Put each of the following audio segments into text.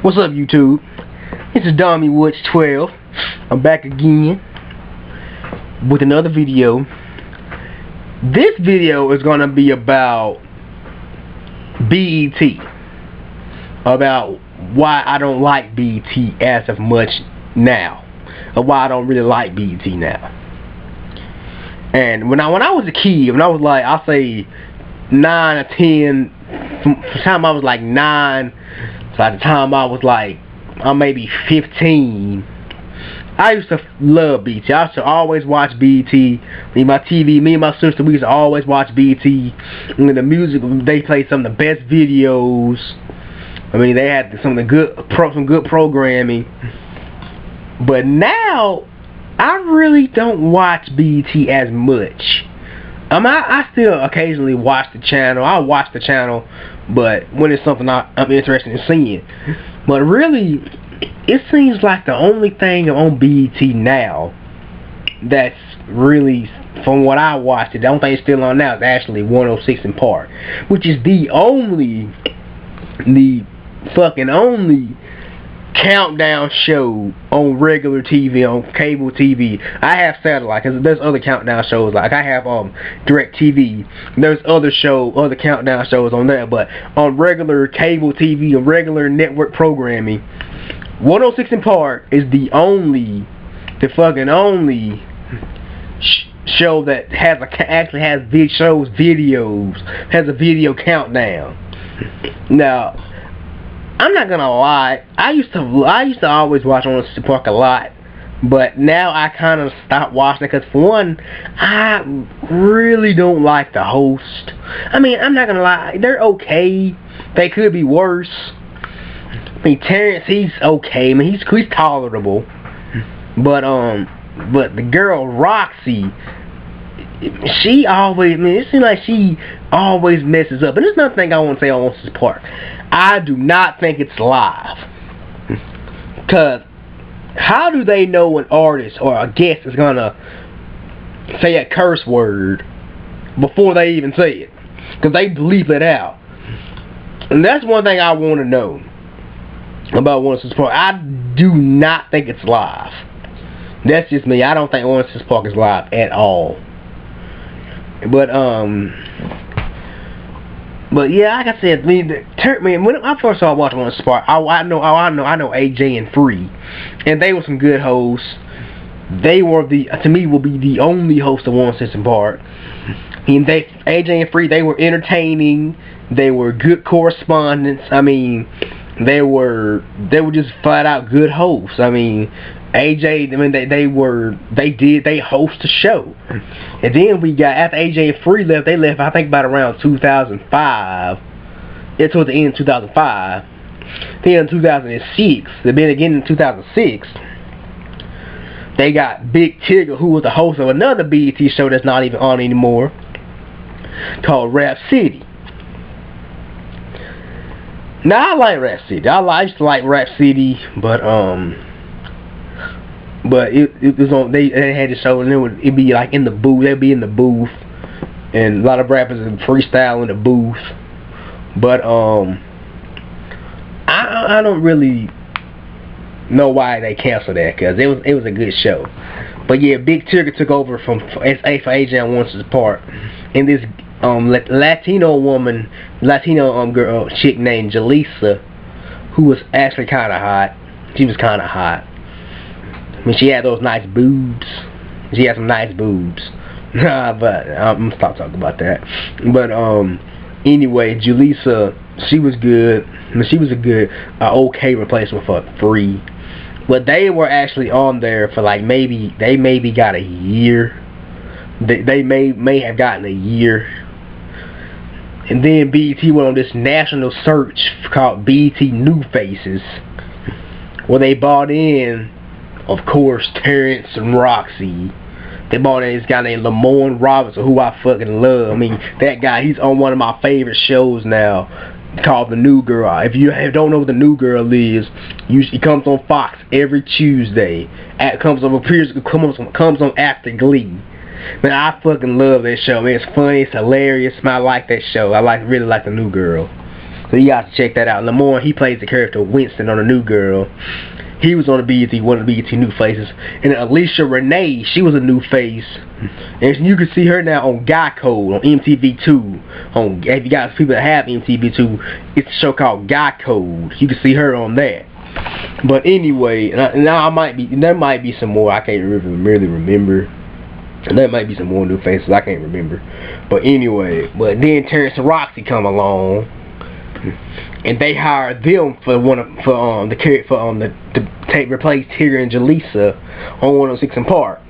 What's up, YouTube? This is Dommy Woods 12. I'm back again with another video. This video is gonna be about BET, about why I don't like BET as of much now, or why I don't really like BET now. And when I was a kid, when I was like, I'll say 9 or 10, from the time I was like 9. So at the time I was like, maybe 15, I used to love BET. I used to always watch BET. Me and my sister, we used to always watch BET. And the music, they played some of the best videos. I mean, they had some good programming. But now, I really don't watch BET as much. I still occasionally watch the channel. I watch the channel, but when it's something I'm interested in seeing. But really, it seems like the only thing on BET now that's really, from what I watched, the only thing it's still on now is actually 106 & Park, which is the fucking only countdown show on regular TV, on cable TV. I have satellite, because there's other countdown shows. Like I have Direct TV. There's other countdown shows on there, but on regular cable TV and regular network programming, 106 & Park is the fucking only show that actually has videos, has a video countdown. Now, I'm not gonna lie, I used to always watch 106 & Park a lot, but now I kind of stopped watching it because, for one, I really don't like the host. I mean, I'm not gonna lie, they're okay. They could be worse. I mean, Terrence, he's okay. I mean, he's tolerable. But the girl Roxy, she always, it seems like she always messes up. And there's another thing I want to say on 106 & Park. I do not think it's live. Because how do they know an artist or a guest is going to say a curse word before they even say it? Because they bleep it out. And that's one thing I want to know about 106 & Park. I do not think it's live. That's just me. I don't think 106 & Park is live at all. But yeah, like I said, when I first started watching 106 & Park, I know AJ and Free, and they were some good hosts. They were to me, will be the only host of 106 & Park. And AJ and Free, they were entertaining. They were good correspondents. I mean, they were just flat out good hosts. I mean, AJ, I mean, they host the show. And then we got, after AJ and Free left, they left, I think, about around 2005. It's towards the end of 2005. Then in 2006, then again in 2006, they got Big Tigger, who was the host of another BET show that's not even on anymore, called Rap City. Now, I like Rap City. I used to like Rap City, but it was on. They had the show, and it'd be like in the booth. They'd be in the booth, and a lot of rappers would freestyle in the booth. But I don't really know why they canceled that, because it was a good show. But yeah, Big Tigger took over for AJ on 106 & Park, and this Latino girl, chick named Jalisa, who was actually kind of hot. She was kind of hot. I mean, she had those nice boobs. She had some nice boobs. But I'm gonna stop talking about that. But anyway, Jalisa, she was good. I mean, she was a good, okay replacement for Free. But they were actually on there for like they maybe got a year. They may have gotten a year. And then BET went on this national search called BET New Faces, where they brought in, of course, Terrence and Roxy. They brought in this guy named Lamorne Robinson, who I fucking love. I mean, that guy, he's on one of my favorite shows now, called The New Girl. If you don't know what The New Girl is, he comes on Fox every Tuesday. Comes on after Glee. Man, I fucking love that show. Man, it's funny, it's hilarious. Man, I like that show. I really like The New Girl. So you guys check that out. Lamorne, he plays the character Winston on The New Girl. He was on the BET, one of the BET new faces. And Alicia Renee, she was a new face. And you can see her now on Guy Code, on MTV2. If you guys, people that have MTV2, it's a show called Guy Code. You can see her on that. But anyway, now there might be some more. I can't really remember. There might be some more new faces. I can't remember. But anyway, then Terrence and Roxy come along, and they hired them to replace Tigger and Jaleesa on 106 & Park.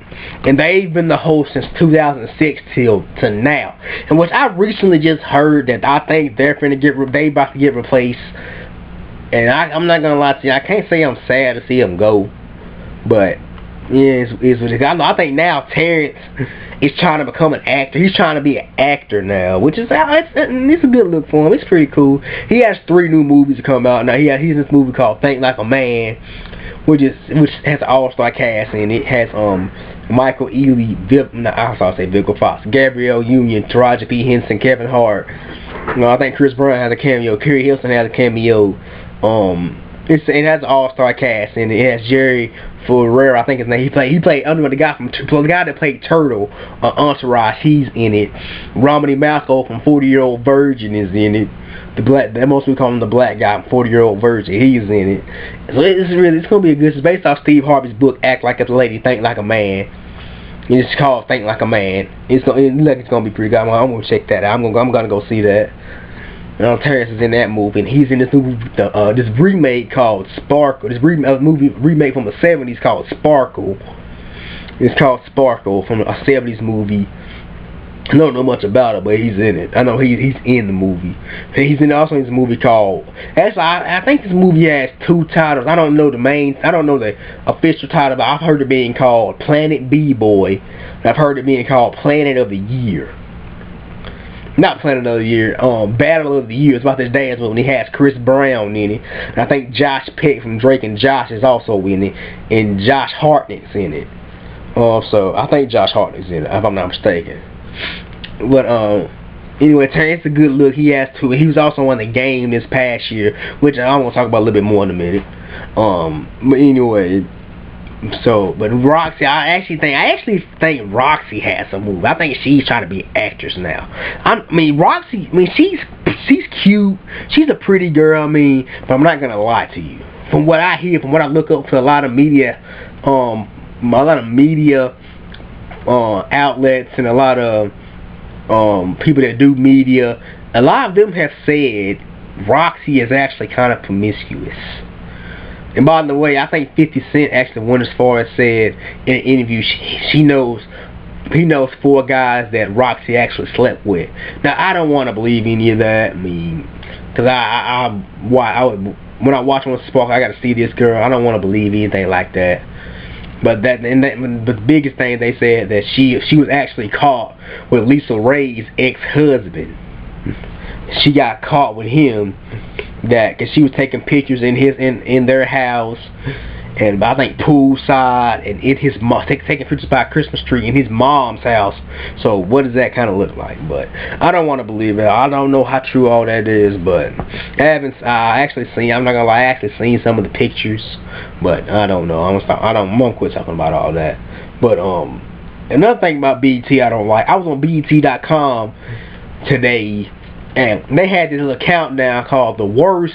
And they've been the host since 2006 to now. And which I recently just heard that I think they about to get replaced. And I'm not gonna lie to you, I can't say I'm sad to see them go, but yeah, I think now Terrence is trying to become an actor. He's trying to be an actor now, which is it's a good look for him. It's pretty cool. He has 3 new movies to come out now. He's in this movie called Think Like a Man, which has an all-star cast, and it has Michael Ealy, Vivica Fox, Gabrielle Union, Taraji P. Henson, Kevin Hart. I think Chris Brown has a cameo. Kerry Hilson has a cameo. It has an all-star cast, and it has Jerry Ferrera, I think his name. He played under the guy that played Turtle on Entourage. He's in it. Romany Malco from 40-Year-Old Virgin is in it. That most we call him the black guy, 40-Year-Old Virgin. He's in it. So it's gonna be a good. It's based off Steve Harvey's book, Act Like a Lady, Think Like a Man. It's called Think Like a Man. It's gonna be pretty good. I'm gonna check that out. I'm gonna go see that. Terrence is in that movie, and he's in this movie, this remake called Sparkle. This remake from the 70s called Sparkle. It's called Sparkle, from a 70s movie. I don't know much about it, but he's in it. I know he's in the movie. And he's also in this movie called. Actually, I think this movie has 2 titles. I don't know the official title, but I've heard it being called Planet B-Boy. I've heard it being called Planet of the Year. Not Planet of the Year, Battle of the Year. It's about this dance movie, and he has Chris Brown in it. And I think Josh Peck from Drake and Josh is also in it, and Josh Hartnett's in it. So I think Josh Hartnett's in it, if I'm not mistaken. But anyway, Terrence a good look. He has 2. He was also on the game this past year, which I'm gonna talk about a little bit more in a minute. But anyway. But Roxy, I actually think Roxy has some move. I think she's trying to be an actress now. Roxy, she's cute. She's a pretty girl. But I'm not gonna lie to you. From what I hear, from what I look up to a lot of media, outlets and a lot of people that do media, a lot of them have said Roxy is actually kind of promiscuous. And by the way, I think 50 Cent actually went as far as said in an interview he knows 4 guys that Roxy actually slept with. Now I don't want to believe any of that. Because when I watch on Spark, I got to see this girl. I don't want to believe anything like that. But the biggest thing they said that she was actually caught with Lisa Ray's ex-husband. She got caught with him because she was taking pictures in their house, and I think poolside, and in his mom taking pictures by a Christmas tree in his mom's house. So what does that kind of look like? But I don't want to believe it. I don't know how true all that is, but I actually seen some of the pictures, but I don't know. I'm gonna quit talking about all that. But another thing about BET I don't like. I was on BET.com today, and they had this little countdown called The Worst.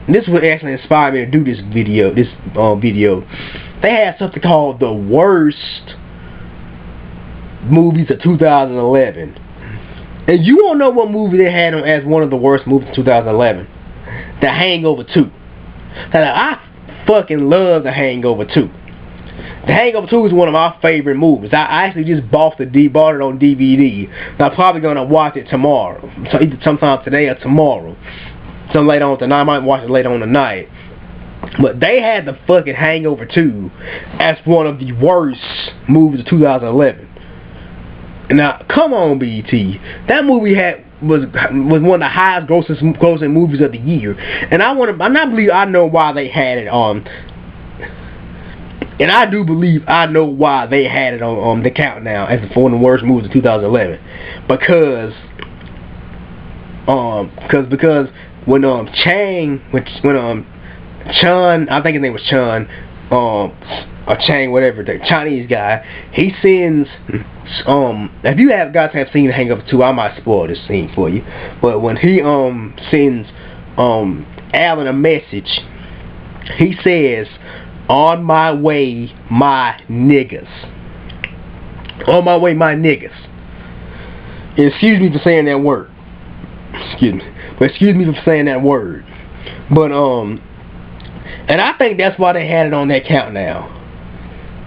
And this would actually inspire me to do this video. They had something called The Worst Movies of 2011. And you won't know what movie they had on as one of the worst movies of 2011. The Hangover 2. Now, I fucking love The Hangover 2. The Hangover 2 is one of my favorite movies. I actually just bought it on DVD. And I'm probably going to watch it tomorrow. So either sometime today or tomorrow. Some later on tonight. I might watch it later on tonight. But they had the fucking Hangover 2 as one of the worst movies of 2011. And now, come on, BET. That movie was one of the highest grossing movies of the year. And I believe I know why they had it on. And I do believe I know why they had it on the countdown as one of the worst movies of 2011. Because when Chang, when Chun, I think his name was Chun, or Chang, whatever, the Chinese guy, he sends, if you guys have seen Hangover 2, I might spoil this scene for you, but when he sends Alan a message, he says, "On my way, my niggas." On my way, my niggas. And excuse me for saying that word. Excuse me. But excuse me for saying that word. But and I think that's why they had it on that countdown.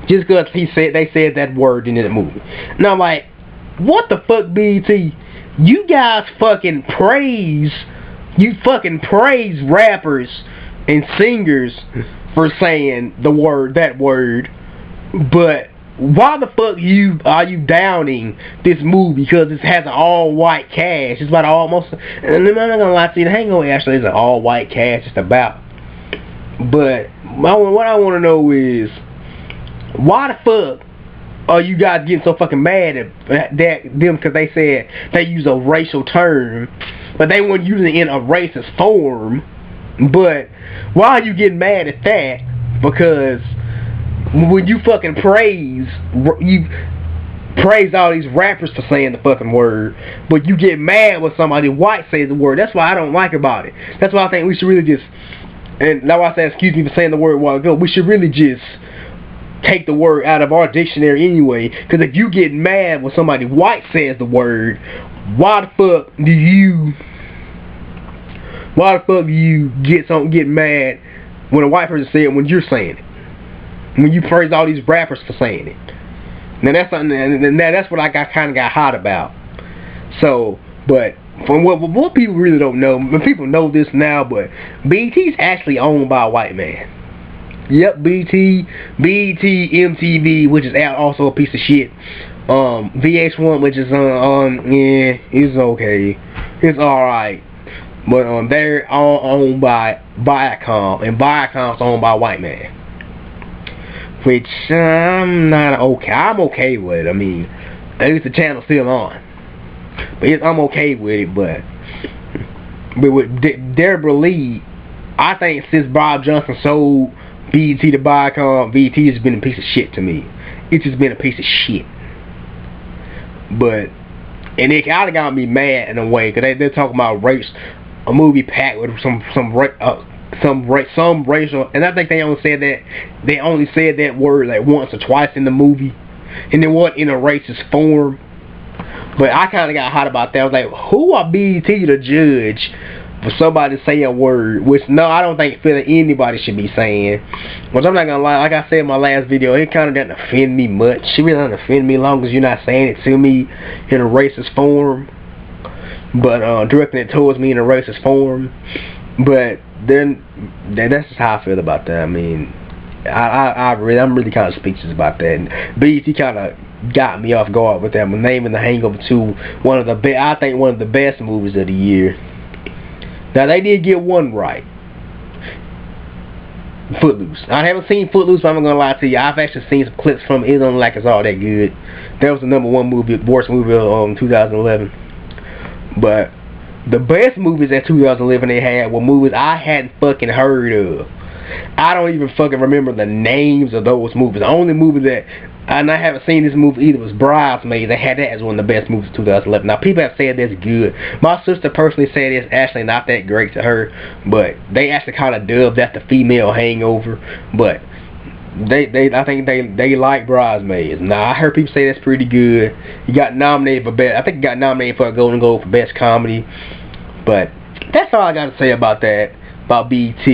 Just because they said that word in the movie. And I'm like, what the fuck, BET? You guys fucking praise rappers and singers for saying that word, but why the fuck are you downing this movie because it has an all-white cast? It's about almost, and I'm not gonna lie to you, The Hangover actually is an all-white cast just about. But what I want to know is, why the fuck are you guys getting so fucking mad at them because they said they use a racial term, but they weren't using it in a racist form? But why are you getting mad at that? Because when you fucking praise all these rappers for saying the fucking word, but you get mad when somebody white says the word. That's why I don't like about it. That's why I think we should really just, and now I said excuse me for saying the word a while ago, we should really just take the word out of our dictionary anyway. Because if you get mad when somebody white says the word, why the fuck do you get mad when a white person says it when you're saying it? When you praise all these rappers for saying it. Now that's something, and that's what I kind of got hot about. So, but from what people really don't know, people know this now, but BET's actually owned by a white man. Yep, BET, MTV, which is also a piece of shit. VH1, which is yeah, it's okay, it's alright, but they're all owned by Viacom, and Viacom's owned by a white man. Which I'm not okay. I'm okay with it. I mean, at least the channel's still on. But I'm okay with it. But with Deborah Lee, I think since Bob Johnson sold BET to Viacom, BET has been a piece of shit to me. It's just been a piece of shit. But and it kind of got me mad in a way because they're talking about race, a movie packed with some racial, and I think they only said that word like once or twice in the movie, and it wasn't in a racist form. But I kind of got hot about that. I was like, who are BET to judge for somebody to say a word? Which no, I don't think anybody should be saying. Which I'm not gonna lie, like I said in my last video, it kind of doesn't offend me much. It really doesn't offend me as long as you're not saying it to me in a racist form, but directing it towards me in a racist form. But then that's just how I feel about that. I mean, I'm really kind of speechless about that. And BET kind of got me off guard with that. I'm naming The Hangover 2 I think one of the best movies of the year. Now they did get one right. Footloose. I haven't seen Footloose, but I'm not gonna lie to you. I've actually seen some clips from it. It don't like it's all that good. That was the #1 movie, worst movie of 2011. But the best movies that 2011 they had were movies I hadn't fucking heard of. I don't even fucking remember the names of those movies. The only movie that, and I haven't seen this movie either, was Bridesmaids. They had that as one of the best movies of 2011. Now people have said that's good. My sister personally said it's actually not that great to her, but they actually kind of dubbed that the female Hangover. But I think they like Bridesmaids. Now I heard people say that's pretty good. You got nominated for best. I think you got nominated for a Golden Globe for best comedy. But that's all I got to say about that. About BET.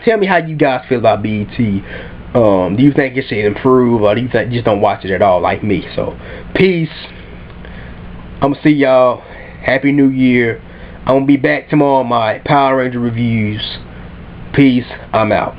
Tell me how you guys feel about BET. Do you think it should improve, or do you think you just don't watch it at all like me? So peace. I'm gonna see y'all. Happy New Year. I'm gonna be back tomorrow on my Power Ranger reviews. Peace. I'm out.